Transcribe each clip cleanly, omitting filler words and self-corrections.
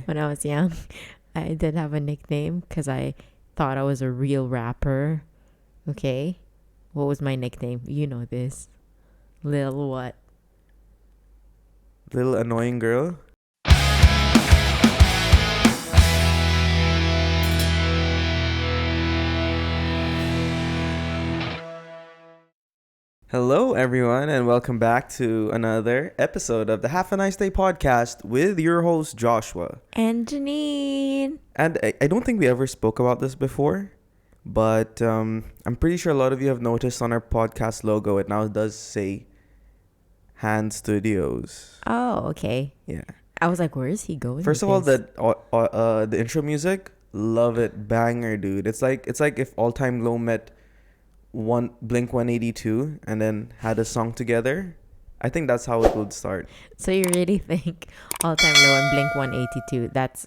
When I was young, I did have a nickname because I thought I was a real rapper. Okay? What was my nickname? You know this. Lil what? Little annoying girl. Hello, everyone, and welcome back to another episode of the Half a Nice Day podcast with your host, Joshua. And Janine. And I don't think we ever spoke about this before, but I'm pretty sure a lot of you have noticed on our podcast logo, it now does say Hand Studios. Oh, okay. Yeah. I was like, where is he going? First of all, the intro music, love it, banger, dude. It's like if All Time Low met Blink 182 and then had a song together. I think that's how it would start. So you really think All Time Low and Blink 182, that's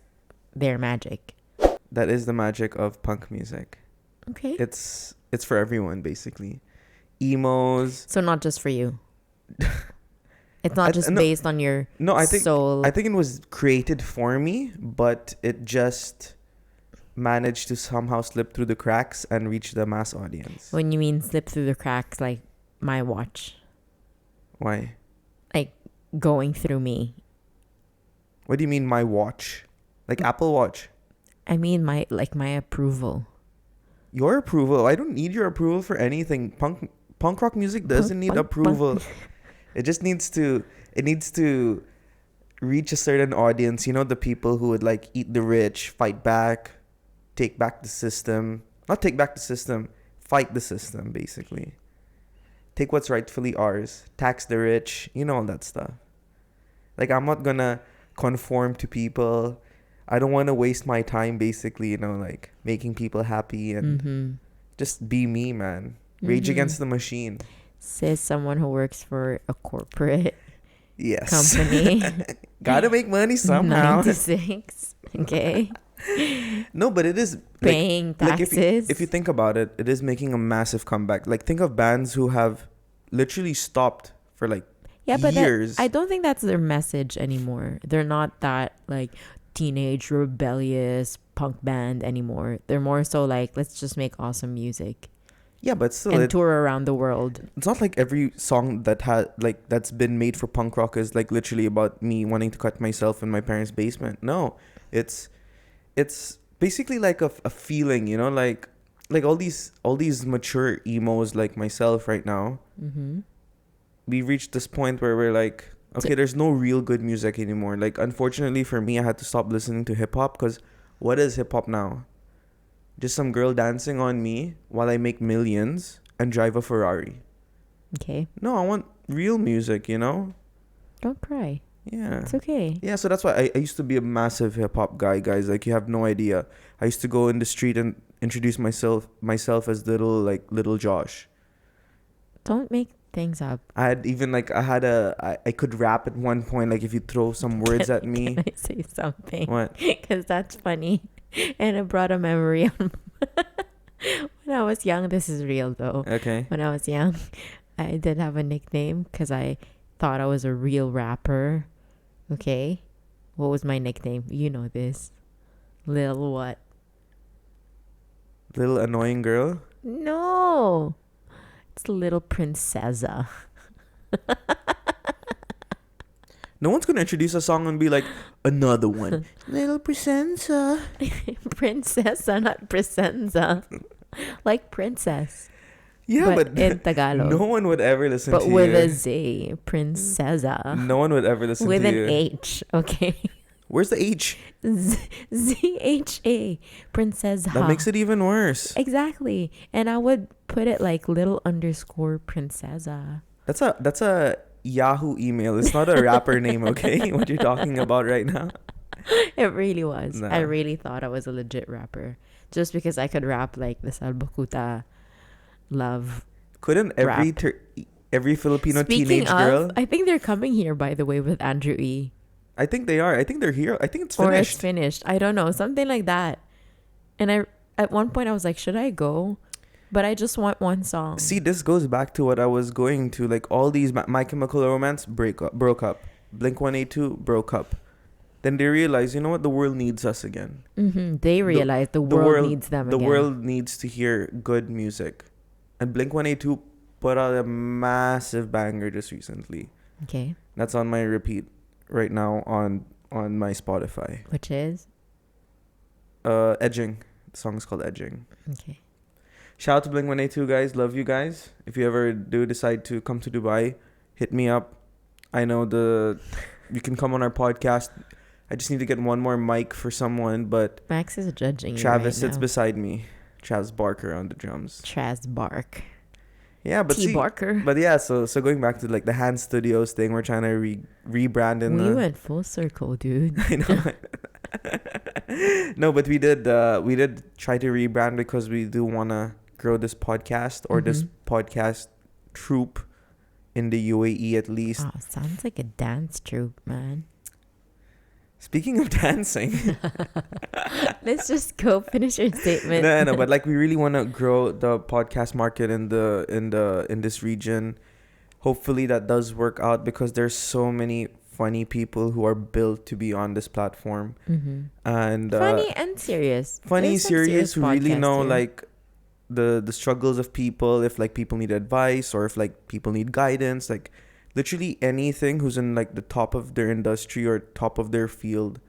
their magic? That is the magic of punk music. Okay. It's for everyone, basically. Emos. So not just for you. It's not just based on your soul. I think it was created for me, but it just managed to somehow slip through the cracks and reach the mass audience. When you mean slip through the cracks, like my watch. Why? Like going through me. What do you mean my watch? Like Apple Watch? I mean my approval. Your approval? I don't need your approval for anything. Punk rock music doesn't need approval. It just needs to reach a certain audience. You know, the people who would like eat the rich, fight back, take back the system. Not take back the system, fight the system, basically. Take what's rightfully ours. Tax the rich. You know, all that stuff. Like, I'm not gonna conform to people. I don't want to waste my time, basically, you know, like making people happy and just be me, man. Rage against the machine. Says someone who works for a corporate company. Gotta make money somehow. 96. Okay. No, but it is paying taxes. Like if you think about it, it is making a massive comeback. Like, think of bands who have literally stopped for like years. I don't think that's their message anymore. They're not that like teenage rebellious punk band anymore. They're more so like, let's just make awesome music. Yeah, but still, and tour around the world. It's not like every song that's been made for punk rock is like literally about me wanting to cut myself in my parents' basement. No, it's basically like a feeling, you know, like all these mature emos like myself right now. We reached this point where we're like, okay, there's no real good music anymore. Like, unfortunately for me, I had to stop listening to hip hop because what is hip hop now? Just some girl dancing on me while I make millions and drive a Ferrari. Okay. No, I want real music, you know? Don't cry. Yeah. It's okay. Yeah, so that's why I used to be a massive hip-hop guy, guys. Like, you have no idea. I used to go in the street and introduce myself as little Josh. Don't make things up. I could rap at one point, like if you throw some words at me. Can I say something? What? Because that's funny. And it brought a memory on when I was young. This is real though. Okay. When I was young, I did have a nickname because I thought I was a real rapper. Okay. What was my nickname? You know this. Lil what? Little annoying girl? No. It's Little Princessa. No one's going to introduce a song and be like, another one. Little Princessa. Princessa, not Presenza. Like princess. Yeah, but in Tagalog. No one would ever listen to you. But with a Z. Princesa. No one would ever listen to you. With an H. Okay. Where's the H? Z-H-A. Princesa. That makes it even worse. Exactly. And I would put it like little underscore princesa. That's a Yahoo email. It's not a rapper name, okay? What you're talking about right now. It really was. Nah. I really thought I was a legit rapper. Just because I could rap like the Salbakuta love. Couldn't every Filipino teenage girl? I think they're coming here, by the way, with Andrew E. I think they are. I think they're here. I think it's finished. Or it's finished. I don't know. Something like that. And at one point I was like, should I go? But I just want one song. See, this goes back to what I was going to. Like, all these My Chemical Romance broke up. Blink 182 broke up. then they realize, you know what, the world needs us again. They realize the world needs them The again. world needs to hear good music. And Blink-182 put out a massive banger just recently. Okay. That's on my repeat right now on my Spotify. Which is? Edging. The song's called Edging. Okay. Shout out to Blink-182, guys. Love you guys. If you ever do decide to come to Dubai, hit me up. I know you can come on our podcast. I just need to get one more mic for someone, but Max is judging Travis you right sits now. beside me. Travis Barker on the drums. Chaz Bark. Yeah, but T. Barker. But yeah, so going back to like the Hand Studios thing, we're trying to rebrand in. We went full circle, dude. I know. No, but we did try to rebrand because we do want to grow this podcast or this podcast troupe in the UAE at least. Wow, sounds like a dance troupe, man. Speaking of dancing, Let's just go finish your statement. no, but like we really want to grow the podcast market in this region. Hopefully that does work out because there's so many funny people who are built to be on this platform, and funny and serious. Funny, There's some serious, who really know podcasting. like the struggles of people. If like people need advice or if like people need guidance, like. Literally anything who's in like the top of their industry or top of their field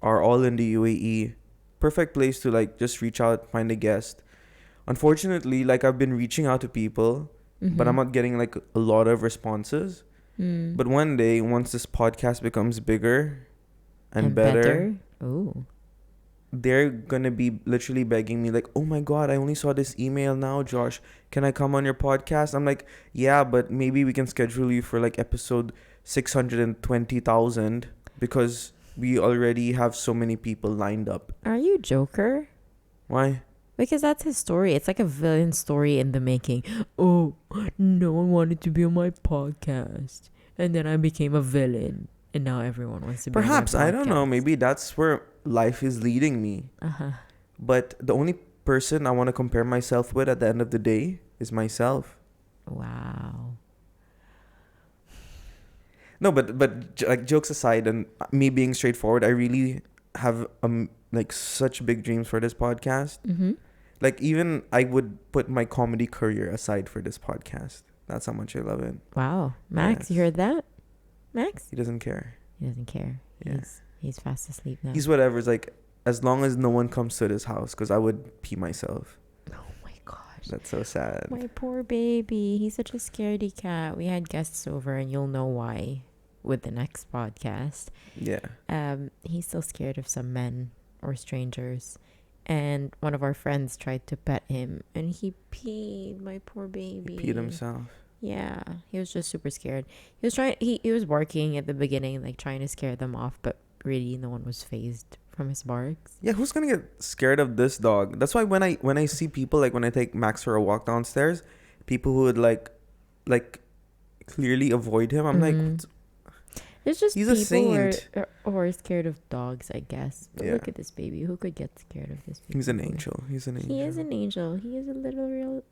are all in the UAE. Perfect place to like just reach out, find a guest. Unfortunately, like I've been reaching out to people, but I'm not getting like a lot of responses. But one day, once this podcast becomes bigger and better, ooh, they're gonna be literally begging me like, oh my god, I only saw this email now, Josh, can I come on your podcast? I'm like, yeah, but maybe we can schedule you for like episode 620,000 because we already have so many people lined up. Are you Joker? Why? Because that's his story. It's like a villain story in the making. Oh, no one wanted to be on my podcast, and then I became a villain, and now everyone wants to be Perhaps, on my podcast. I don't know, maybe that's where life is leading me. But the only person I want to compare myself with at the end of the day is myself. Wow. No, but like jokes aside and me being straightforward, I really have like such big dreams for this podcast. Like even I would put my comedy career aside for this podcast. That's how much I love it. Wow. Max, Yes. you heard that? Max? He doesn't care. He doesn't care. Yeah. He's fast asleep now. He's whatever. It's like as long as no one comes to this house, because I would pee myself. Oh my gosh. That's so sad. My poor baby. He's such a scaredy cat. We had guests over and you'll know why with the next podcast. Yeah. He's still scared of some men or strangers. And one of our friends tried to pet him and he peed, my poor baby. He peed himself. Yeah. He was just super scared. He was barking at the beginning, like trying to scare them off, but really no one was fazed from his barks. Yeah, who's gonna get scared of this dog? That's why when I see people, like when I take Max for a walk downstairs, people who would like clearly avoid him, I'm like, There's just he's a people saint. who are scared of dogs, I guess. But Yeah. look at this baby. Who could get scared of this baby? He's an angel. He's an angel. He is an angel. He is a literal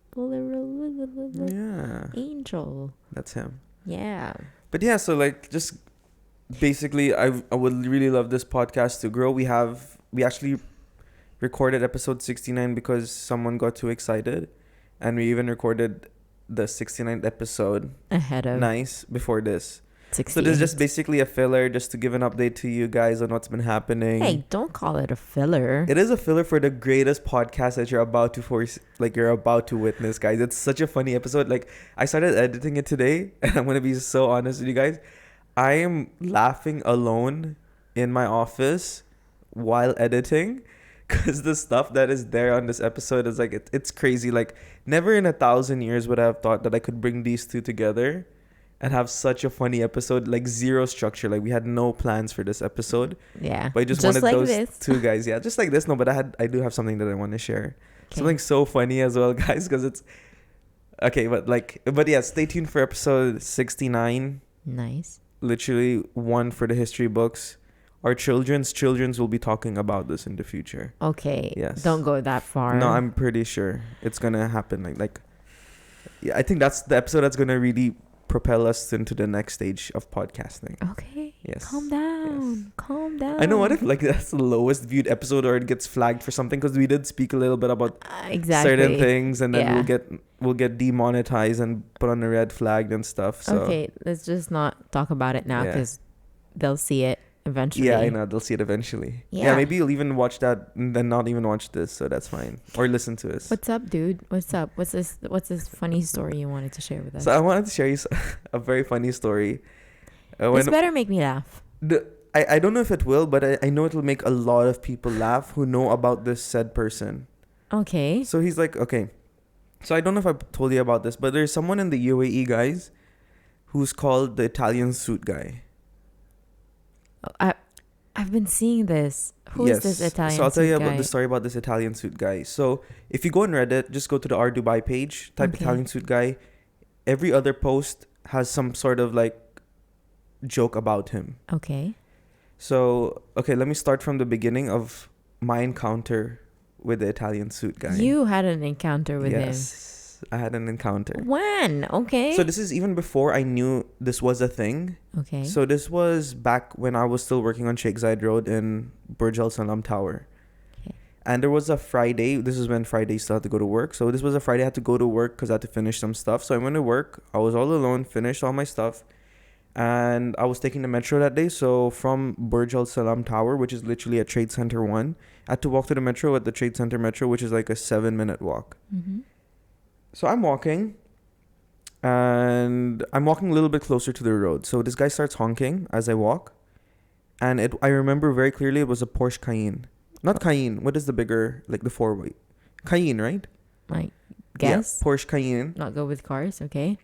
Yeah, angel. that's him. Yeah. But yeah, so like just basically, I would really love this podcast to grow. We actually recorded episode 69 because someone got too excited, and we even recorded the 69th episode Ahead of before this. 68. So this is just basically a filler, just to give an update to you guys on what's been happening. Hey, don't call it a filler. It is a filler for the greatest podcast that you're about to witness, guys. It's such a funny episode. Like, I started editing it today, and I'm gonna be so honest with you guys. I am laughing alone in my office while editing, because the stuff that is there on this episode is like it's crazy. Like, never in 1,000 years would I have thought that I could bring these two together and have such a funny episode. Like, zero structure. Like, we had no plans for this episode. Yeah. But I just wanted like those this. two guys. Yeah, just like this. No, but I do have something that I want to share. Okay. Something so funny as well, guys, because it's okay. But yeah, stay tuned for episode 69. Nice. Literally one for the history books. Our children's will be talking about this in the future. Okay. Yes. Don't go that far. No, I'm pretty sure it's gonna happen. Like yeah, I think that's the episode that's gonna really propel us into the next stage of podcasting. Okay. Yes. Calm down. Yes. Calm down. I know, what if like that's the lowest viewed episode or it gets flagged for something, because we did speak a little bit about Exactly. certain things, and then Yeah. we'll get demonetized and put on a red flag and stuff. So Okay, let's just not talk about it now yeah. because they'll see it eventually. Yeah, I know, they'll see it eventually. Yeah. Maybe you'll even watch that and then not even watch this, so that's fine. Or listen to us. What's up, dude? What's up? What's this funny story you wanted to share with us? So I wanted to share you a very funny story. This better make me laugh. I don't know if it will, but I know it'll make a lot of people laugh who know about this said person. Okay. So he's like, okay. So I don't know if I told you about this, but there's someone in the UAE, guys, who's called the Italian suit guy. I've been seeing this. Who is this Italian So I'll tell you suit about guy? the story about this Italian suit guy. So if you go on Reddit, just go to the R Dubai page, type Okay. Italian suit guy. Every other post has some sort of like joke about him. Okay. So, okay, let me start from the beginning of my encounter with the Italian suit guy. You had an encounter with Yes, I had an encounter. him. When? Okay. So this is even before I knew this was a thing. Okay. So this was back when I was still working on Sheikh Zayed Road in Burj Al Salam Tower. Okay. And there was a Friday. This is when Friday still had to go to work. So this was a Friday I had to go to work because I had to finish some stuff. So I went to work. I was all alone, finished all my stuff. And I was taking the metro that day. So from Burj Al Salam Tower, which is literally at Trade Center 1, I had to walk to the metro at the Trade Center Metro, which is like a 7-minute walk. Mm-hmm. So I'm walking. And I'm walking a little bit closer to the road. So this guy starts honking as I walk. And I remember very clearly it was a Porsche Cayenne. Not Cayenne. What is the bigger, like the 4-way? Cayenne, right? I guess. Yeah, Porsche Cayenne. Not go with cars. Okay.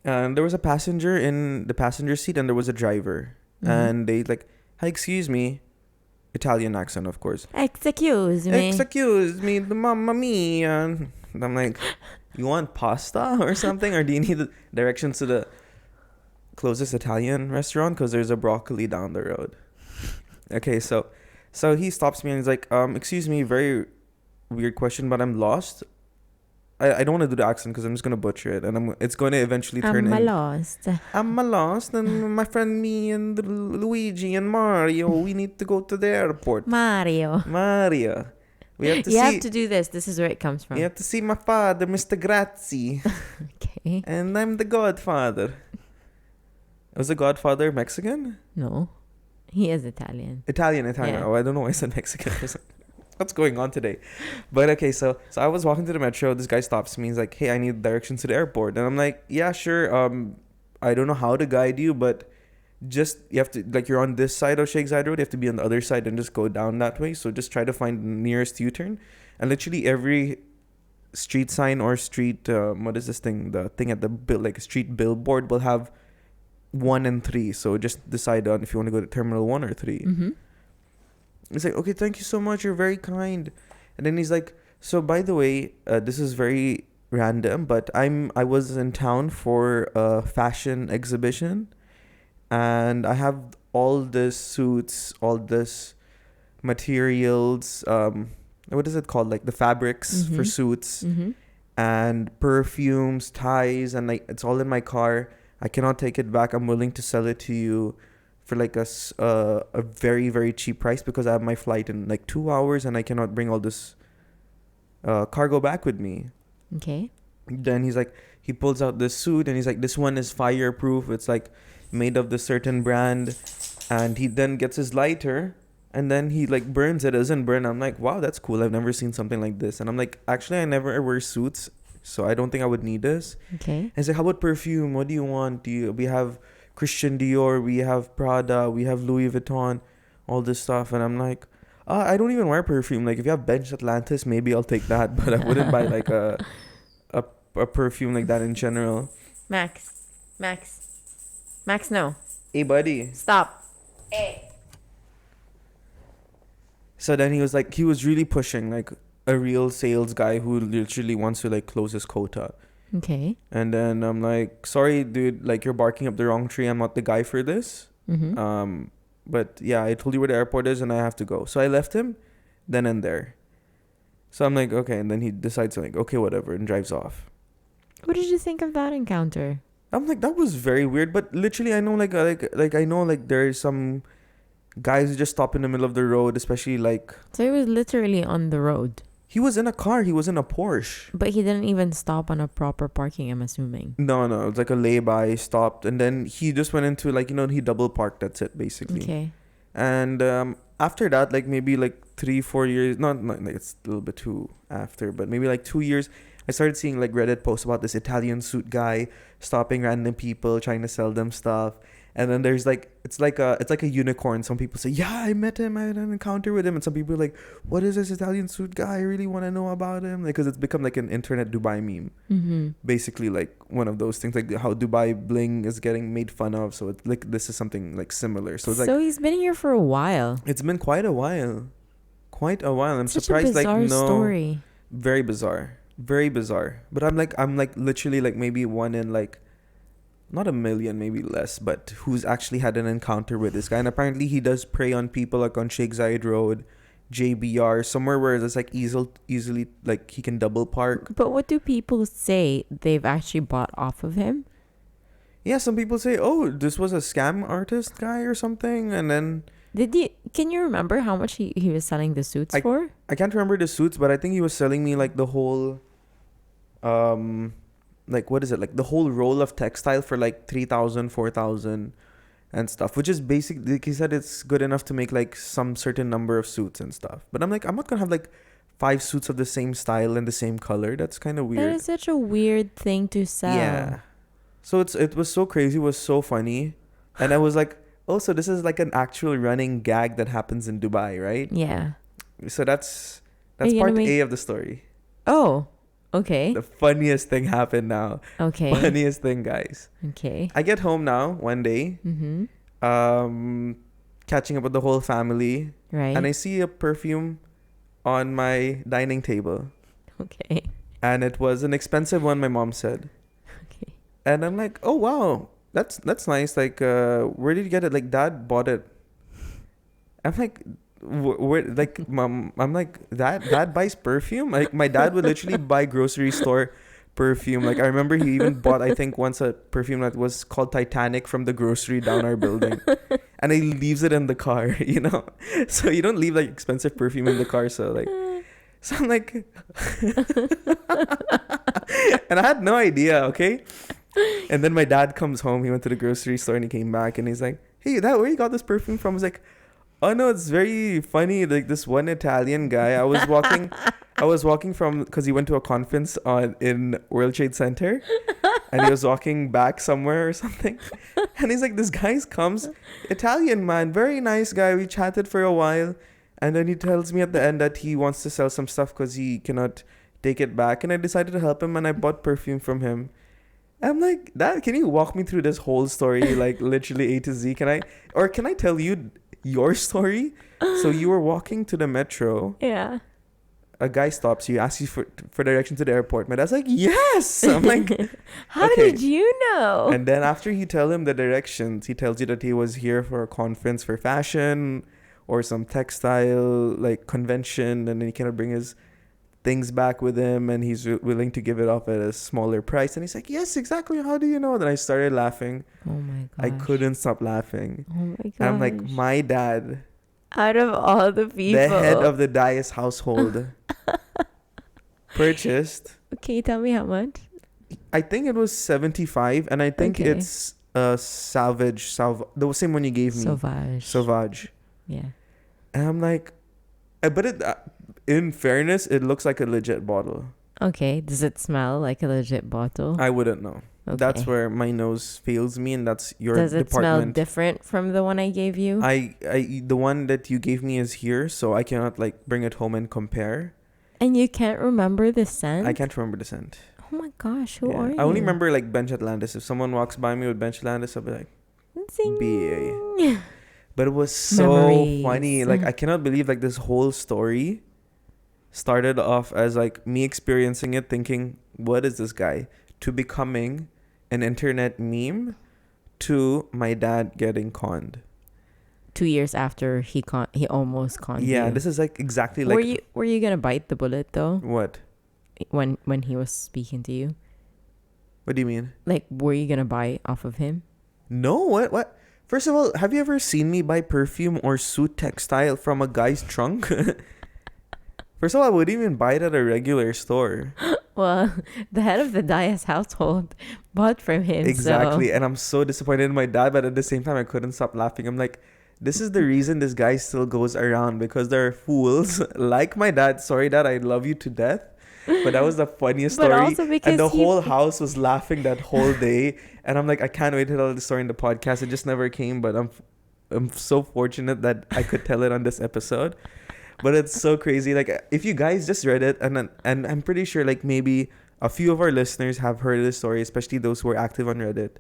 And there was a passenger in the passenger seat and there was a driver. Mhm. And they like, hi, excuse me. Italian accent, of course. Excuse me. Excuse me, the mamma mia. And I'm like, you want pasta or something? Or do you need the directions to the closest Italian restaurant? Because there's a broccoli down the road. Okay, so he stops me and he's like, excuse me, very weird question, but I'm lost. I don't want to do the accent because I'm just going to butcher it. And it's going to eventually turn I'm in. lost. I'm lost, and my friend me and Luigi and Mario, we need to go to the airport. Mario. Mario. We have to You see. have to do this. This is where it comes from. We have to see my father, Mr. Grazzi. Okay. And I'm the godfather. Was the godfather Mexican? No. He is Italian. Italian. Yeah. Oh, I don't know why I said Mexican. What's going on today? But okay, so I was walking to the metro. This guy stops me. He's like, hey, I need directions to the airport. And I'm like, yeah, sure. I don't know how to guide you, but just, you have to, like, you're on this side of Sheikh Zayed Road. You have to be on the other side and just go down that way. So just try to find the nearest U-turn. And literally every street sign or street, what is this thing? The thing at the like a street billboard will have 1 and 3. So just decide on if you want to go to Terminal 1 or 3. Mm-hmm. He's like, okay, thank you so much. You're very kind. And then he's like, so by the way, this is very random, but I was in town for a fashion exhibition, and I have all this suits, all this materials. What is it called? Like the fabrics for suits Mm-hmm. and perfumes, ties, and like it's all in my car. I cannot take it back. I'm willing to sell it to you for like a very, very cheap price because I have my flight in like 2 hours and I cannot bring all this cargo back with me. Okay. Then he's like, he pulls out this suit and he's like, this one is fireproof. It's like made of this certain brand. And he then gets his lighter and then he like burns it. It doesn't burn. I'm like, wow, that's cool. I've never seen something like this. And I'm like, actually, I never wear suits, so I don't think I would need this. Okay. And he's like, how about perfume? What do you want? We have Christian Dior, we have Prada, we have Louis Vuitton, all this stuff. And I'm like, I don't even wear perfume. Like if you have Bench Atlantis, maybe I'll take that, but I wouldn't buy like a perfume like that in general. Max, no. Hey buddy. Stop. Hey. So then he was really pushing, like a real sales guy who literally wants to like close his quota. Okay. And then I'm like, sorry dude, like you're barking up the wrong tree. I'm not the guy for this. Mm-hmm. But yeah, I told you where the airport is and I have to go. So I left him then and there. So I'm like, okay. And then he decides like, okay, whatever, and drives off. What did you think of that encounter? I'm like, that was very weird. But literally, I know like I know like there's some guys who just stop in the middle of the road, especially like So he was literally on the road. he was in a car. He was in a Porsche. But he didn't even stop on a proper parking, I'm assuming. No, no, it's like a lay-by, stopped, and then he just went into like he double parked. That's it, basically. Okay. And after that, like maybe like 3-4 years, not like it's a little bit too after, but maybe like 2 years, I started seeing like Reddit posts about this Italian suit guy stopping random people, trying to sell them stuff. And then there's like it's like a unicorn. Some people say, yeah, I met him, I had an encounter with him, and some people are like, what is this Italian suit guy? I really want to know about him, like, because it's become like an internet Dubai meme, Mm-hmm. basically, like one of those things, like how Dubai bling is getting made fun of. So it's like this is something like similar. So it's like He's been here for a while. it's been quite a while. Quite a while. I'm Such surprised. a bizarre Like no, story. very bizarre, very bizarre. But I'm like literally like maybe one in like, not a million, maybe less, but who's actually had an encounter with this guy. And apparently he does prey on people like on Sheikh Zayed Road, JBR, somewhere where it's like easily like he can double park. But what do people say they've actually bought off of him? Yeah, some people say, oh, this was a scam artist guy or something, and then Can you remember how much he was selling the suits for? I can't remember the suits, but I think he was selling me like the whole, like what is it, like the whole roll of textile for like 3,000, 4,000, and stuff, which is basically, like he said, it's good enough to make like some certain number of suits and stuff. But I'm like, I'm not gonna have like 5 suits of the same style and the same color. That's kind of That weird. is such a weird thing to sell. Yeah. So it was so crazy, it was so funny, and I was like, oh, so this is like an actual running gag that happens in Dubai, right? Yeah. So that's Are you part gonna make- A of the story. Oh, okay. The funniest thing happened now. Okay. Funniest thing, guys. Okay. I get home now one day, Mm-hmm. catching up with the whole family, Right. and I see a perfume on my dining table, Okay. and it was an expensive one, my mom said. Okay. And I'm like, oh wow, that's nice. Like, where did you get it? Like, Dad bought it. I'm like, where? Like, Mom, I'm like, Dad buys perfume. Like, my dad would literally buy grocery store perfume. Like, I remember he even bought, I think, once a perfume that was called Titanic from the grocery down our building, and he leaves it in the car. So you don't leave like expensive perfume in the car. So like, so I'm like, and I had no idea. Okay. And then my dad comes home. He went to the grocery store and he came back and he's like, hey, Dad, where you got this perfume from? I was like, oh no, it's very funny. Like this one Italian guy, I was walking from, because he went to a conference in World Trade Center, and he was walking back somewhere or something. And he's like, this guy comes, Italian man, very nice guy. We chatted for a while. And then he tells me at the end that he wants to sell some stuff because he cannot take it back. And I decided to help him and I bought perfume from him. I'm like, Dad, can you walk me through this whole story, like literally A to Z? Can I tell you your story? So you were walking to the metro. Yeah. A guy stops you, asks you for direction to the airport. My dad's like, yes. I'm like, How okay. did you know? And then after you tell him the directions, he tells you that he was here for a conference for fashion or some textile like convention, and then he cannot bring his things back with him, and he's willing to give it off at a smaller price. And he's like, yes, exactly. How do you know? Then I started laughing. Oh my gosh. I couldn't stop laughing. Oh my gosh. And I'm like, my dad, out of all the people. the head of the Dias household, purchased, Okay, tell me how much. I think it was 75, and I think Okay. it's the same one you gave me. Sauvage. Yeah. And I'm like, but in fairness, it looks like a legit bottle. Okay. Does it smell like a legit bottle? I wouldn't know. Okay. That's where my nose fails me, and that's your Does it smell department. different from the one I gave you? The one that you gave me is here, so I cannot like bring it home and compare. And you can't remember the scent? I can't remember the scent. Oh my gosh, who are you? I only remember like Bench Atlantis. If someone walks by me with Bench Atlantis, I'll be like, Zing. BA. But it was so Memories. funny. Like, I cannot believe like this whole story started off as like me experiencing it, thinking, what is this guy? To becoming an internet meme, to my dad getting conned. 2 years after he almost conned you. Yeah, this is like exactly like. Were you gonna bite the bullet though? What? When he was speaking to you? What do you mean? Like, were you gonna buy off of him? No, what? First of all, have you ever seen me buy perfume or suit textile from a guy's trunk? First of all, I wouldn't even buy it at a regular store. Well, the head of the Dias household bought from him. Exactly. So. And I'm so disappointed in my dad, but at the same time, I couldn't stop laughing. I'm like, this is the reason this guy still goes around, because there are fools like my dad. Sorry, dad, I love you to death. But that was the funniest But story. also because And the whole house was laughing that whole day. And I'm like, I can't wait to tell the story in the podcast. It just never came, but I'm so fortunate that I could tell it on this episode. But it's so crazy. Like, if you guys just read it, and I'm pretty sure like maybe a few of our listeners have heard this story, especially those who are active on Reddit,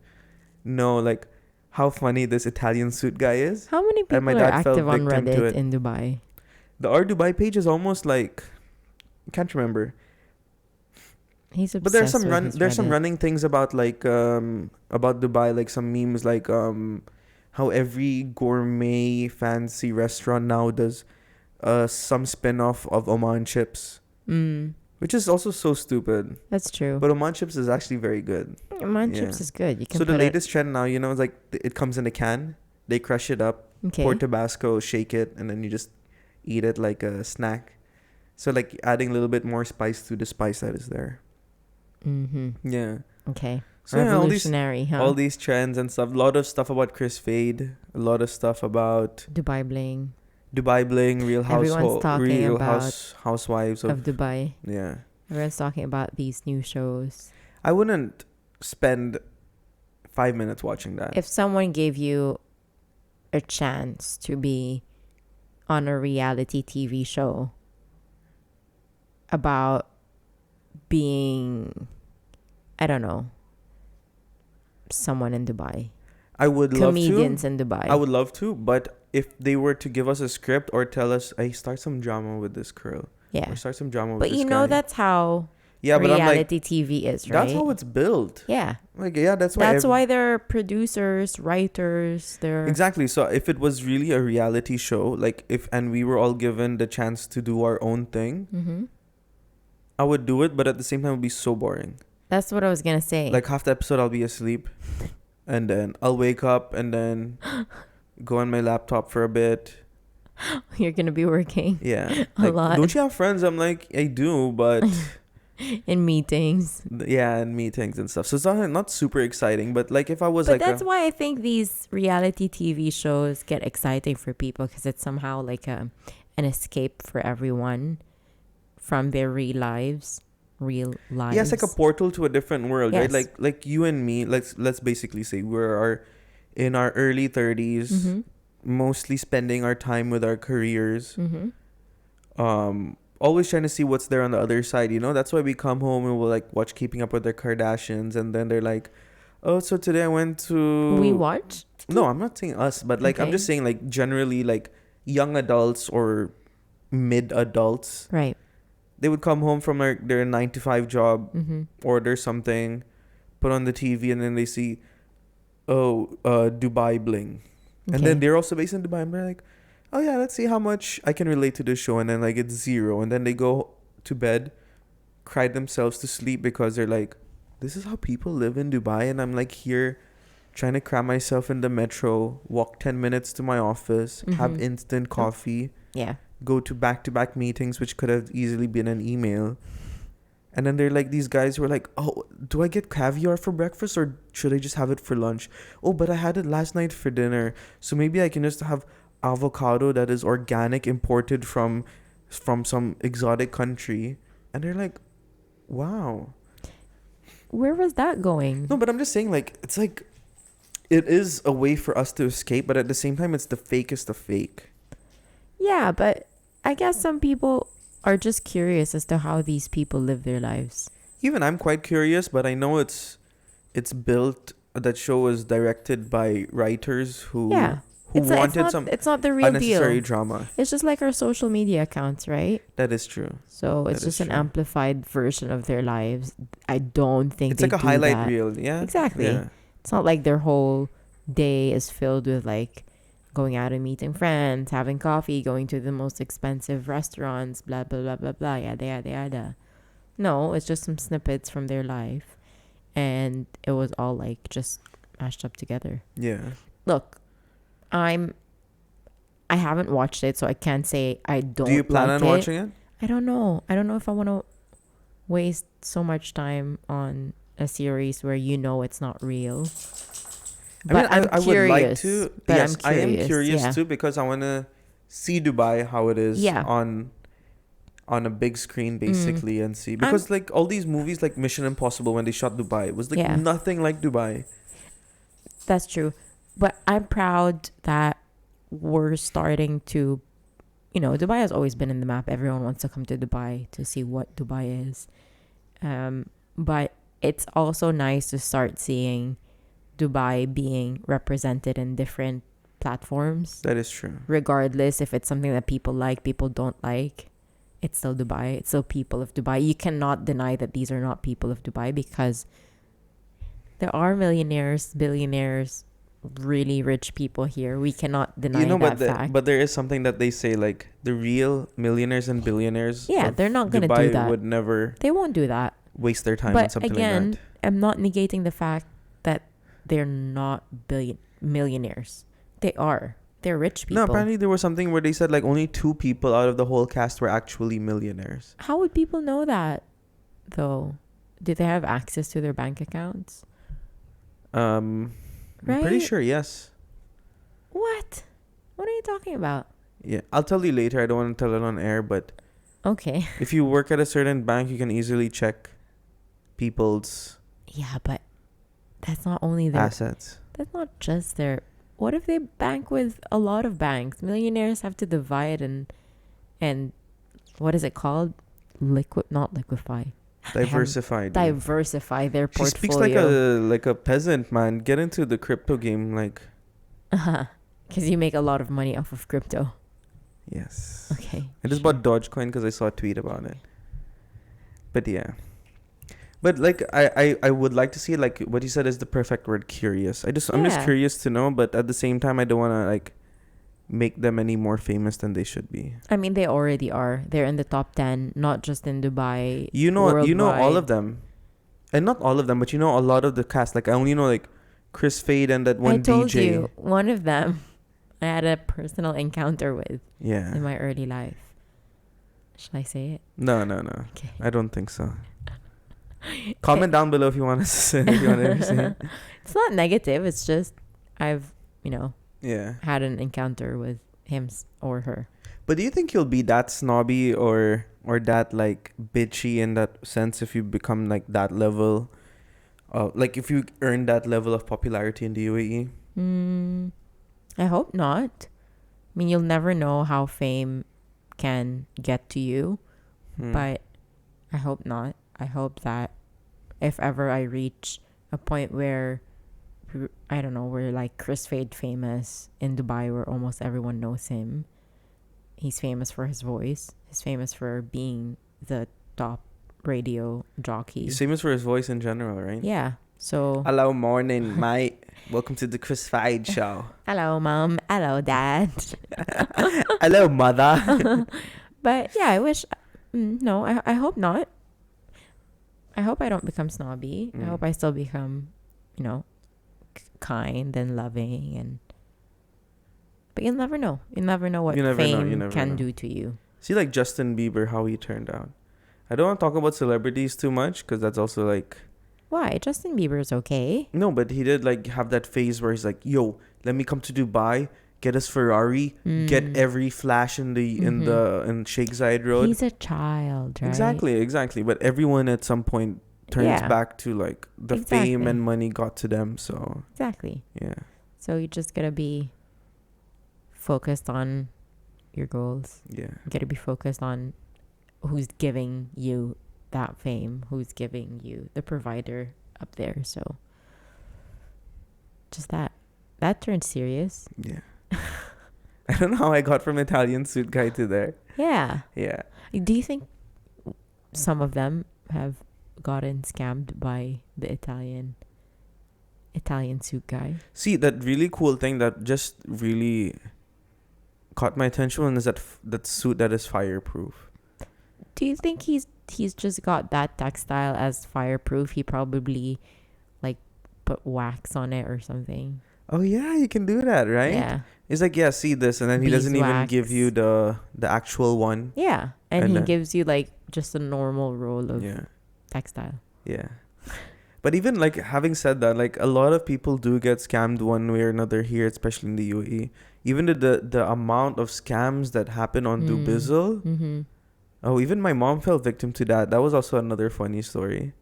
know like how funny this Italian suit guy is. How many And my people are dad fell active on victim to Reddit it. in Dubai? The Our Dubai page is almost like, I can't remember. He's obsessed But there's some with his there's some Reddit. running things about like about Dubai, like some memes like how every gourmet fancy restaurant now does some spin-off of Oman chips, which is also so stupid. That's true. But Oman chips is actually very good. Man yeah. chips is good. You can So the put latest trend now, you know, is like it comes in a can. They crush it up, Okay. pour Tabasco, shake it, and then you just eat it like a snack. So like adding a little bit more spice to the spice that is there. Mm-hmm. Yeah. Okay. So yeah, Revolutionary, huh? all these trends and stuff. A lot of stuff about Chris Fade. A lot of stuff about Dubai bling Dubai Bling, Real Everyone's talking Housewives of Dubai. yeah. Everyone's talking about these new shows. I wouldn't spend 5 minutes watching that. If someone gave you a chance to be on a reality TV show about being, I don't know, someone in Dubai, I would comedians love to. in Dubai. I would love to, but if they were to give us a script or tell us, "Hey, start some drama with this girl," Yeah, or start some drama with but this you know guy. that's how Yeah, but I'm like, reality TV is, right? that's how it's built. Yeah, Like, yeah, that's why. that's why there are producers, writers. They're Exactly. So if it was really a reality show, like and we were all given the chance to do our own thing, Mm-hmm. I would do it. But at the same time, it would be so boring. That's what I was gonna say. Like half the episode, I'll be asleep, and then I'll wake up and then go on my laptop for a bit. You're gonna be working Yeah, a like, lot don't you have friends? I'm like, I do, but in meetings. yeah, and meetings and stuff. So it's not super exciting. But like if I was But like, that's why I think these reality TV shows get exciting for people, because it's somehow like an escape for everyone from their real lives. yeah, it's like a portal to a different world, right? Yes. Like you and me. Let's basically say we're in our early 30s, Mm-hmm. mostly spending our time with our careers. Mm-hmm. Always trying to see what's there on the other side, you know. That's why we come home and we'll like watch Keeping Up with the Kardashians, and then they're like, oh, so today I went to We watched. no, I'm not saying us, but like I'm Okay. just saying like generally like young adults or mid adults, Right. they would come home from their 9 to 5 job, Mm-hmm. order something, put on the TV, and then they see, Dubai Bling. And then they're also based in Dubai, and they're like, oh yeah, let's see how much I can relate to this show. And then like it's 0. And then they go to bed, cry themselves to sleep because they're like, this is how people live in Dubai. And I'm like here trying to cram myself in the metro, walk 10 minutes to my office, have Mhm. instant coffee, Yeah. go to back-to-back meetings, which could have easily been an email. And then they're like, these guys were like, oh, do I get caviar for breakfast or should I just have it for lunch? Oh, but I had it last night for dinner. So maybe I can just have avocado that is organic, imported from some exotic country. And they're like, wow. Where was that going? No, but I'm just saying, like, it's like, it is a way for us to escape, but at the same time, it's the fakest of fake. Yeah, but I guess some people are just curious as to how these people live their lives. Even I'm quite curious, but I know it's built. That show was directed by writers who Yeah. who It's wanted not, some it's not the real unnecessary deal. drama. It's just like our social media accounts, right? That is true. So it's That just is an true. amplified version of their lives. I don't think It's they like a do highlight that. reel. Yeah, Exactly. Yeah. It's not like their whole day is filled with like going out and meeting friends, having coffee, going to the most expensive restaurants, blah blah blah blah blah, yada yada yada. No, it's just some snippets from their life. and it was all like just mashed up together. Yeah. Look, I haven't watched it, so I can't say I don't. Do you plan like on it. watching it? I don't know. I don't know if I want to waste so much time on a series where it's not real. But I would like to. But Yes, I'm curious. I am curious yeah. too, because I want to see Dubai, how it is Yeah. on a big screen basically, and see, because like all these movies like Mission Impossible, when they shot Dubai, it was like Yeah. nothing like Dubai. That's true. But I'm proud that we're starting to, Dubai has always been in the map. Everyone wants to come to Dubai to see what Dubai is. But it's also nice to start seeing Dubai being represented in different platforms. That is true. Regardless if it's something that people like, people don't like, it's still Dubai. It's still people of Dubai. You cannot deny that these are not people of Dubai, because there are millionaires, billionaires, really rich people here. We cannot deny that fact. But there is something that they say, like the real millionaires and billionaires. Yeah, of they're not gonna Dubai do that. Would never They won't do that. waste their time on But something again, like that. I'm not negating the fact that they're not millionaires. They are. They're rich people. No, apparently there was something where they said like only 2 people out of the whole cast were actually millionaires. How would people know that, though? Do they have access to their bank accounts? I'm pretty Right? sure, yes. What? What are you talking about? Yeah, I'll tell you later. I don't want to tell it on air, but Okay. if you work at a certain bank, you can easily check people's Yeah, but that's not only their... assets. That's not just their... What if they bank with a lot of banks? Millionaires have to divide and what is it called? Not liquefy. Diversified. Diversify their She speaks portfolio. like a peasant, man. Get into the crypto game, like. Because you make a lot of money off of crypto. Yes. Okay. I just bought Dogecoin because I saw a tweet about it. But yeah. But like I would like to see, like what you said is the perfect word, curious. I'm just Yeah. curious to know, but at the same time I don't want to like make them any more famous than they should be. I mean, they already are. They're in the top 10, not just in Dubai. You know all worldwide. of them. And not all of them, but you know a lot of the cast. Like I only know like Chris Fade and that one I told DJ. you, one of them I had a personal encounter with Yeah. in my early life. Should I say it? No. Okay. I don't think so. Comment down below if you want to say if you want to say it. It's not negative. It's just I've, Yeah. had an encounter with him or her. But do you think you'll be that snobby or that like bitchy in that sense if you become like that level, like if you earn that level of popularity in the UAE? I hope not. I mean, you'll never know how fame can get to you, but I hope not. I hope that if ever I reach a point where, I don't know, we're like Chris Fade famous in Dubai, where almost everyone knows him. He's famous for his voice. He's famous for being the top radio jockey. He's famous for his voice in general, right? Yeah. So Hello, morning, mate. Welcome to the Chris Fade show. hello, mom. Hello, dad. Hello, mother. But yeah, I wish. No, I hope not. I hope I don't become snobby. I hope I still become, kind and loving, but you'll never know. You never know what fame can do to you. See, like Justin Bieber, how he turned out. I don't want to talk about celebrities too much because that's also like. Why? Justin Bieber's okay. No, but he did like have that phase where he's like, "Yo, let me come to Dubai, get us Ferrari, get every flash in Sheikh Zayed Road." He's a child, right? Exactly. But everyone at some point turns back to like the fame and money got to them. So exactly. yeah. So you just gotta be focused on your goals. Yeah. You gotta be focused on who's giving you that fame, who's giving you the provider up there. So just that turned serious. Yeah. I don't know how I got from Italian suit guy to there. Yeah. Yeah. Do you think some of them have gotten scammed by the Italian suit guy? See, that really cool thing that just really caught my attention is that suit that is fireproof. Do you think he's just got that textile as fireproof? He probably put wax on it or something. Oh yeah, you can do that, right? Yeah. He's like, yeah, see this, and then he doesn't even give Beeswax. you the actual one. Yeah. And And he then- gives you like just a normal roll of Yeah, textile. yeah. But even like having said that, like a lot of people do get scammed one way or another here, especially in the UAE. Even the amount of scams that happen on Dubizzle. Mm-hmm. Oh, even my mom fell victim to that. That was also another funny story.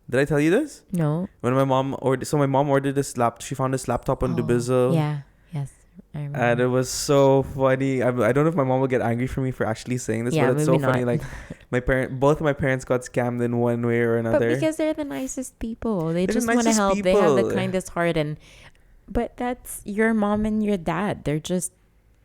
Did I tell you this? No. When my mom ordered this she found this laptop on Dubizzle. Yeah. Yes. I remember. And it was so funny. I don't know if my mom will get angry for me for actually saying this, Yeah, but it's so maybe funny. not. Like both of my parents got scammed in one way or But another. because they're the nicest people. They They're the just want to nicest help. They have the people. kindest heart. But that's your mom and your dad. They're just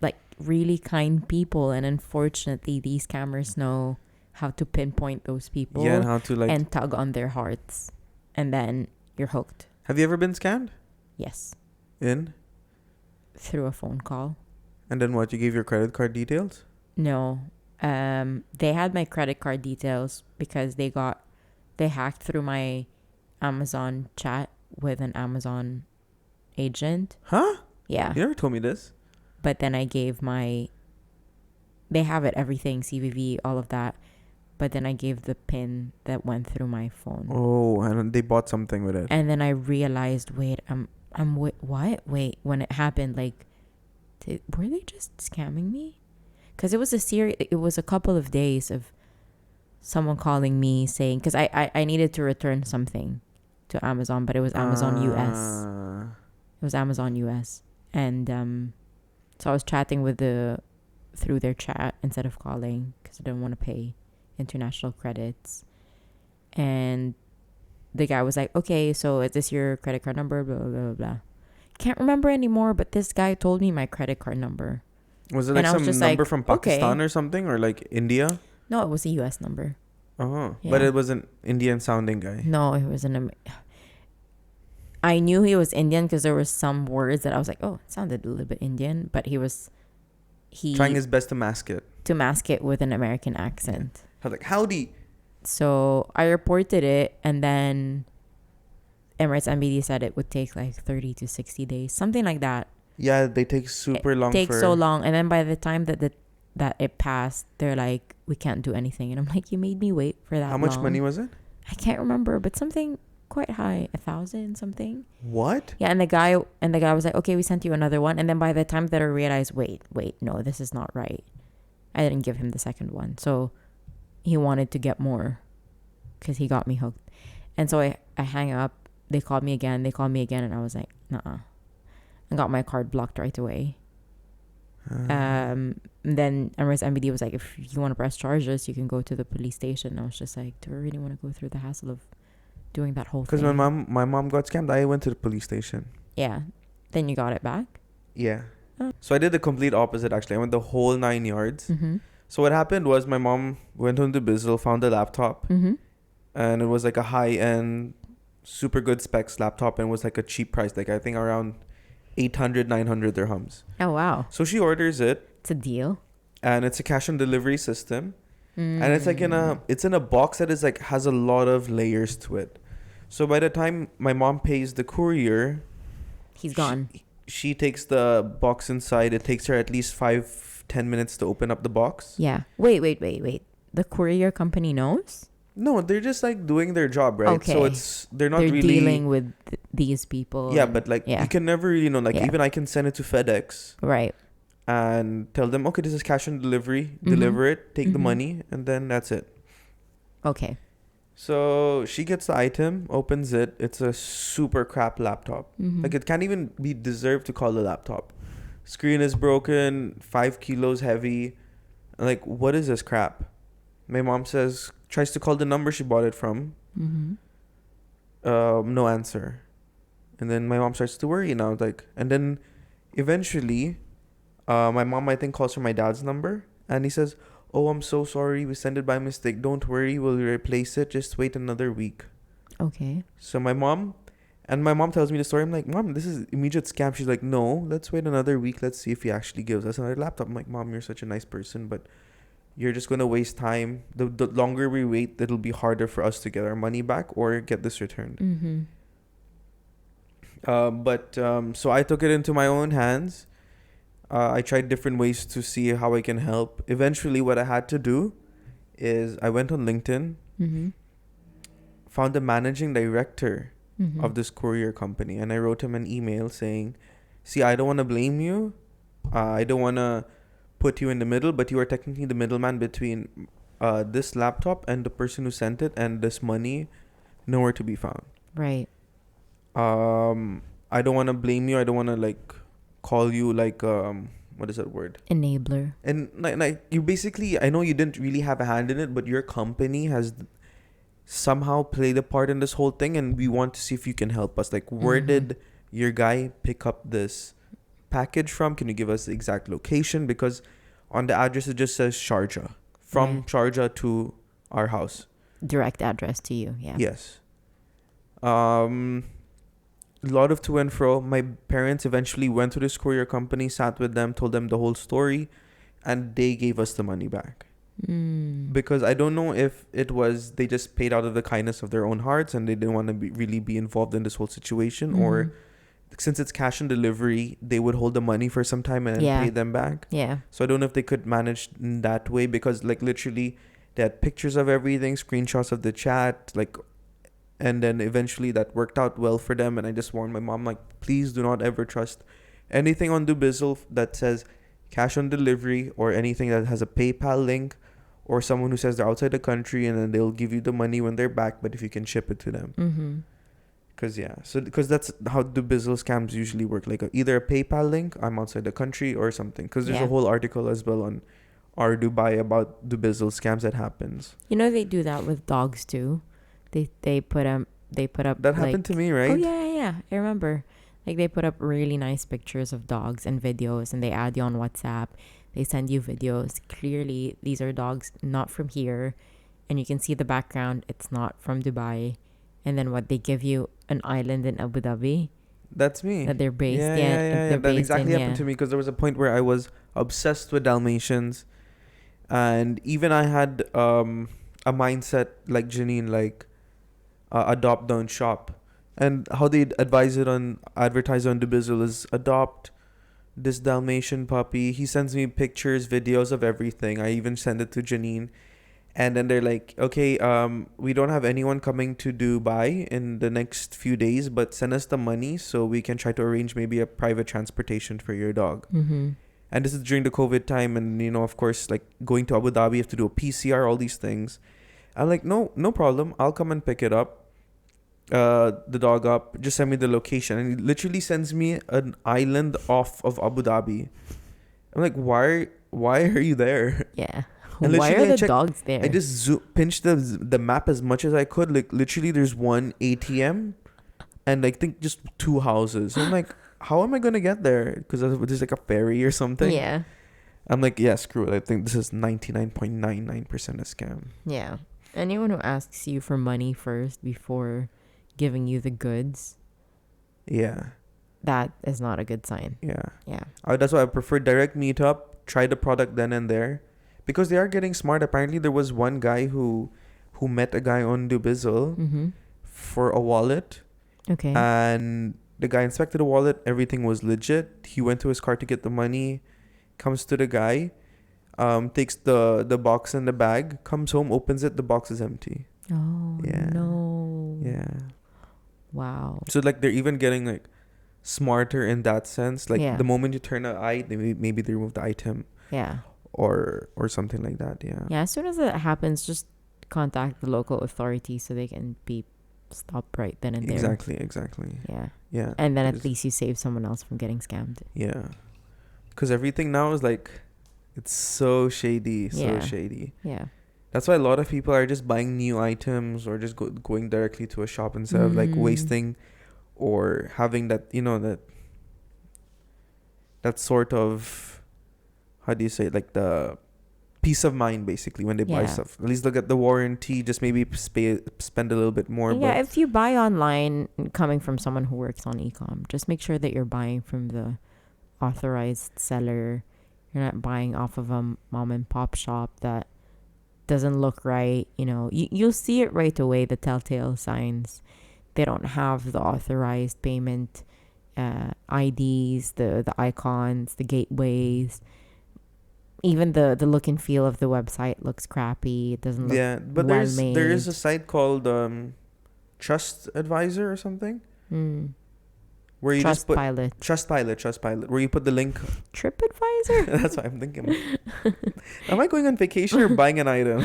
like really kind people. And unfortunately, these scammers know how to pinpoint those people Yeah, and how to like. and tug on their hearts. And then you're hooked. Have you ever been scammed? Yes. In? Through a phone call. And then what? You gave your credit card details? No. They had my credit card details because they hacked through my Amazon chat with an Amazon agent. Huh? Yeah. You never told me this. But then I gave they have it, everything, CVV, all of that. But then I gave the PIN that went through my phone. Oh, and they bought something with it. And then I realized, wait, what? Wait, when it happened, like, were they just scamming me? Because it was a couple of days of someone calling me saying, because I needed to return something to Amazon, but it was Amazon US. It was Amazon US. And so I was chatting through their chat instead of calling because I didn't want to pay international credits. And the guy was like, okay, so is this your credit card number? Blah, blah, blah, blah. Can't remember anymore, but this guy told me my credit card number. Was it like And I was some just number like, from Pakistan okay. or something? Or like India? No, it was a US number. Oh. Yeah. But it was an Indian sounding guy. No, it was I knew he was Indian because there were some words that I was like, oh, it sounded a little bit Indian. But he Trying his best to mask it. to mask it with an American accent. I was like, howdy. So I reported it, and then Emirates MBD said it would take like 30 to 60 days, something like that. Yeah, they take super long. Takes so long, and then by the time that it passed, they're like, we can't do anything, and I'm like, you made me wait for that. How much long. money was it? I can't remember, but something quite high, 1,000 something. What? Yeah, and the guy was like, okay, we sent you another one, and then by the time that I realized, wait, no, this is not right. I didn't give him the second one, so he wanted to get more because he got me hooked. And so I hang up. They called me again, and I was like, nuh-uh. I got my card blocked right away. Then Emirates MBD was like, if you want to press charges, you can go to the police station. I was just like, do I really want to go through the hassle of doing that whole thing? Because my mom got scammed. I went to the police station. Yeah. Then you got it back? Yeah. Oh. So I did the complete opposite, actually. I went the whole 9 yards. Mm-hmm. So what happened was my mom went on to Dubizzle, found a laptop. Mm-hmm. And it was like a high-end, super good specs laptop. And it was like a cheap price. Like I think around 800, 900 dirhams. Oh, wow. So she orders it. It's a deal. And it's a cash on delivery system. And it's like in a box that is like has a lot of layers to it. So by the time my mom pays the courier, He's gone. She takes the box inside. It takes her at least 5-10 minutes to open up the box. Yeah. Wait. The courier company knows? No, they're just like doing their job, right? Okay. So they're not They're really dealing with these people. Yeah, and- but like yeah. you can never really know. Like Yeah. even I can send it to FedEx Right. and tell them, okay, this is cash on delivery. Mhm. Deliver it, take the Mhm. money, and then that's it. Okay. So she gets the item, opens it. It's a super crap laptop. Mhm. Like it can't even be deserved to call a laptop. Screen is broken, 5 kilos heavy. Like, what is this crap? My mom tries to call the number she bought it from. Mhm. No answer. And then my mom starts to worry now. Like, and then eventually, my mom I think calls from my dad's number, and he says, "Oh, I'm so sorry. We sent it by mistake. Don't worry. We'll replace it. Just wait another week." Okay. So my mom tells me the story. I'm like, "Mom, this is immediate scam." She's like, "No, let's wait another week. Let's see if he actually gives us another laptop." I'm like, "Mom, you're such a nice person, but you're just gonna waste time. The longer we wait, it'll be harder for us to get our money back or get this returned." Mm-hmm. So I took it into my own hands. I tried different ways to see how I can help. Eventually, what I had to do is I went on LinkedIn, Mm-hmm. found the managing director Mm-hmm. of this courier company, and I wrote him an email saying, "See, I don't want to blame you. I don't want to put you in the middle, but you are technically the middleman between this laptop and the person who sent it, and this money nowhere to be found. Right. I don't want to blame you. I don't want to like call you like what is that word? Enabler. And like you basically, I know you didn't really have a hand in it, but your company has somehow played a part in this whole thing, and we want to see if you can help us. Like, where Mm-hmm. did your guy pick up this package from? Can you give us the exact location? Because on the address it just says Sharjah, from Right. Sharjah to our house. Direct address to you. Yeah. Yes. A lot of to and fro. My parents eventually went to this courier company, sat with them, told them the whole story, and they gave us the money back. Mm. Because I don't know if it was they just paid out of the kindness of their own hearts and they didn't want to really be involved in this whole situation, Mm-hmm. or since it's cash and delivery, they would hold the money for some time and then Yeah. pay them back. Yeah. So I don't know if they could manage in that way, because like literally they had pictures of everything, screenshots of the chat, like, and then eventually that worked out well for them. And I just warned my mom, like, please do not ever trust anything on Dubizzle that says cash on delivery, or anything that has a PayPal link, or someone who says they're outside the country and then they'll give you the money when they're back, but if you can ship it to them. Mm-hmm. Because that's how Dubizzle scams usually work. Like either a PayPal link, I'm outside the country, or something. Because there's Yeah. a whole article as well on our Dubai about Dubizzle scams that happens. You know they do that with dogs too. They put up That like, happened to me, right? Oh yeah. I remember. Like they put up really nice pictures of dogs and videos, and they add you on WhatsApp. They send you videos. Clearly, these are dogs not from here, and you can see the background. It's not from Dubai. And then what, they give you an island in Abu Dhabi That's me. that they're based Yeah, in. yeah, yeah. They're That based exactly in, happened to me, because there was a point where I was obsessed with Dalmatians, and even I had a mindset like Janine, like adopt, don't shop. And how they advertise on Dubizzle is adopt this Dalmatian puppy. He sends me pictures, videos of everything. I even send it to Janine. And then they're like, okay, we don't have anyone coming to Dubai in the next few days, but send us the money so we can try to arrange maybe a private transportation for your dog. Mm-hmm. And this is during the COVID time. And, of course, like going to Abu Dhabi, you have to do a PCR, all these things. I'm like, no problem. I'll come and pick it up. The dog up. Just send me the location. And he literally sends me an island off of Abu Dhabi. I'm like, why are you there? Yeah. And Why literally are I the checked- dogs there? I just pinched the map as much as I could. Like literally, there's one ATM, and I think just two houses. So I'm like, how am I gonna get there? Because there's like a ferry or something. Yeah. I'm like, yeah, screw it. I think this is 99.99% a scam. Yeah. Anyone who asks you for money first before giving you the goods, Yeah, that is not a good sign. yeah. Yeah. That's why I prefer direct meetup. Try the product then and there, because they are getting smart. Apparently, there was one guy who met a guy on Dubizzle Mm-hmm. for a wallet. Okay. And the guy inspected the wallet. Everything was legit. He went to his car to get the money. Comes to the guy, takes the box and the bag. Comes home, opens it. The box is empty. Oh, Yeah. no. Yeah. Wow. So like they're even getting like smarter in that sense. Like Yeah. the moment you turn an eye, maybe they remove the item Yeah. or something like that. Yeah. Yeah. As soon as that happens, just contact the local authorities so they can be stopped right then and there. Exactly. Yeah. Yeah. And then at Because- least you save someone else from getting scammed. Yeah. Because everything now is like, it's so shady. So Yeah. shady. Yeah. That's why a lot of people are just buying new items or just going directly to a shop instead of like wasting or having that, that sort of, how do you say it? Like the peace of mind basically when they buy Yeah. stuff. At least they'll get the warranty, just maybe spend a little bit more. Yeah, But if you buy online coming from someone who works on ecom, just make sure that you're buying from the authorized seller. You're not buying off of a mom and pop shop that doesn't look right. You'll see it right away, the telltale signs. they don't have the authorized payment IDs, the icons, the gateways. Even the look and feel of the website looks crappy. It doesn't look but well there is a made. site called Trust Advisor or something Mm. where you just put Trustpilot. Trustpilot, where you put the link. TripAdvisor. That's what I'm thinking. Am I going on vacation or buying an item?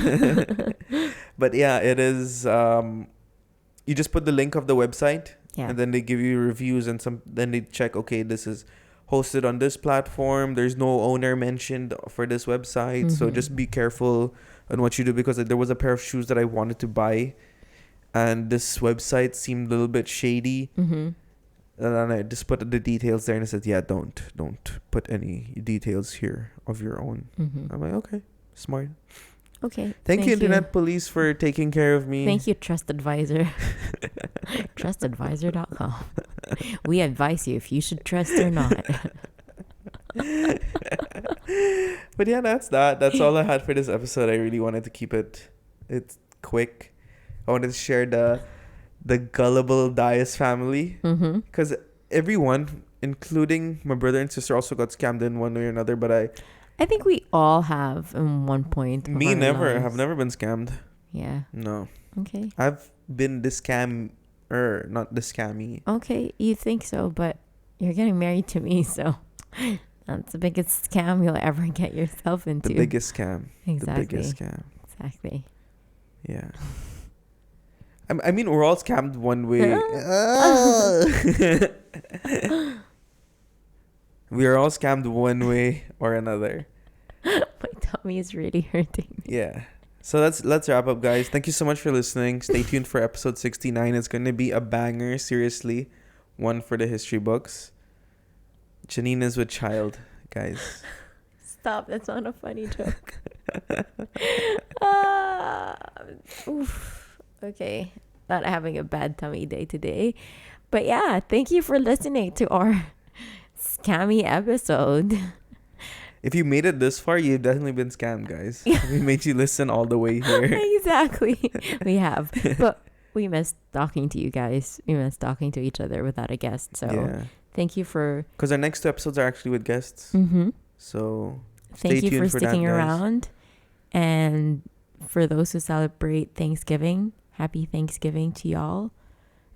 But yeah, it is. You just put the link of the website, Yeah. and then they give you reviews and some. Then they check. Okay, this is hosted on this platform. There's no owner mentioned for this website, so Mhm. just be careful on what you do, because there was a pair of shoes that I wanted to buy, and this website seemed a little bit shady. Mm-hmm. And then I just put the details there, and it said, "Yeah, don't put any details here of your own." Mm-hmm. I'm like, okay, smart. Okay. Thank you, Internet Police, for taking care of me. Thank you, TrustAdvisor. Trustadvisor.com. We advise you if you should trust or not. But yeah, that's all I had for this episode. I really wanted to keep it's quick. I wanted to share the gullible Dias family, Mm-hmm. because everyone, including my brother and sister, also got scammed in one way or another. But I think we all have in one point. Of me our never. lives. Have never been scammed. Yeah. No, Okay. I've been the scammer, not the scammy. Okay, you think so, but you're getting married to me, so that's the biggest scam you'll ever get yourself into. The biggest scam. Exactly. The biggest scam. Exactly. Yeah. I mean, we're all scammed one way. We are all scammed one way or another. My tummy is really hurting. Yeah. So let's wrap up, guys. Thank you so much for listening. Stay tuned for episode 69. It's going to be a banger, seriously. One for the history books. Janine is with child, guys. Stop, that's not a funny joke. Oof. Okay, not having a bad tummy day today. But yeah, thank you for listening to our scammy episode. If you made it this far, you've definitely been scammed, guys. We made you listen all the way here. Exactly. We have. But we miss talking to you guys. We miss talking to each other without a guest. So Yeah. thank you for... Because our next two episodes are actually with guests. Mm-hmm. So Thank stay you for tuned for that, sticking guys. around. And for those who celebrate Thanksgiving, happy Thanksgiving to y'all.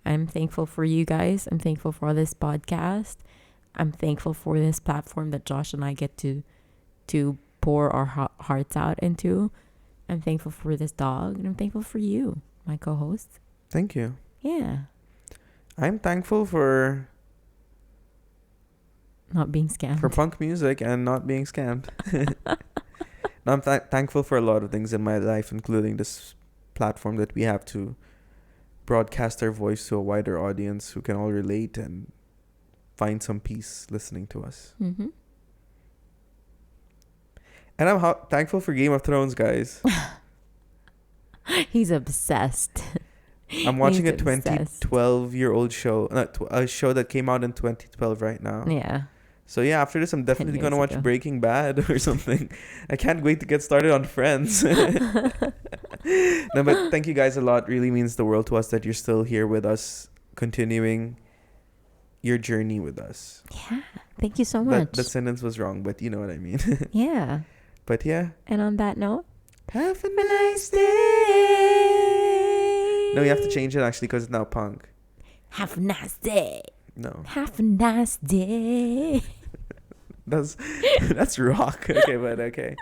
I'm thankful for you guys. I'm thankful for this podcast. I'm thankful for this platform that Josh and I get to pour our hearts out into. I'm thankful for this dog, and I'm thankful for you, my co-host. Thank you. Yeah. I'm thankful for Not being scammed. punk music and not being scammed. No, I'm thankful for a lot of things in my life, including this platform that we have to broadcast our voice to a wider audience who can all relate and find some peace listening to us. Mm-hmm. And I'm thankful for Game of Thrones, guys. He's obsessed. I'm watching He's a 2012-year-old show, a show that came out in 2012 right now. Yeah. So yeah, after this, I'm definitely going to years watch ago. Breaking Bad or something. I can't wait to get started on Friends. No, but thank you guys a lot. Really means the world to us that you're still here with us, continuing your journey with us. Yeah. Thank you so much. That sentence was wrong, but you know what I mean. Yeah. But yeah. And on that note, Have a nice day. No, you have to change it actually because it's now punk. Have a nice day. No. Have a nice day. That's rock. Okay, but okay.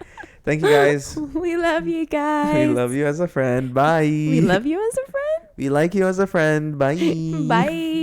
Thank you guys. We love you guys. We love you as a friend. Bye. We love you as a friend. We like you as a friend. Bye. Bye.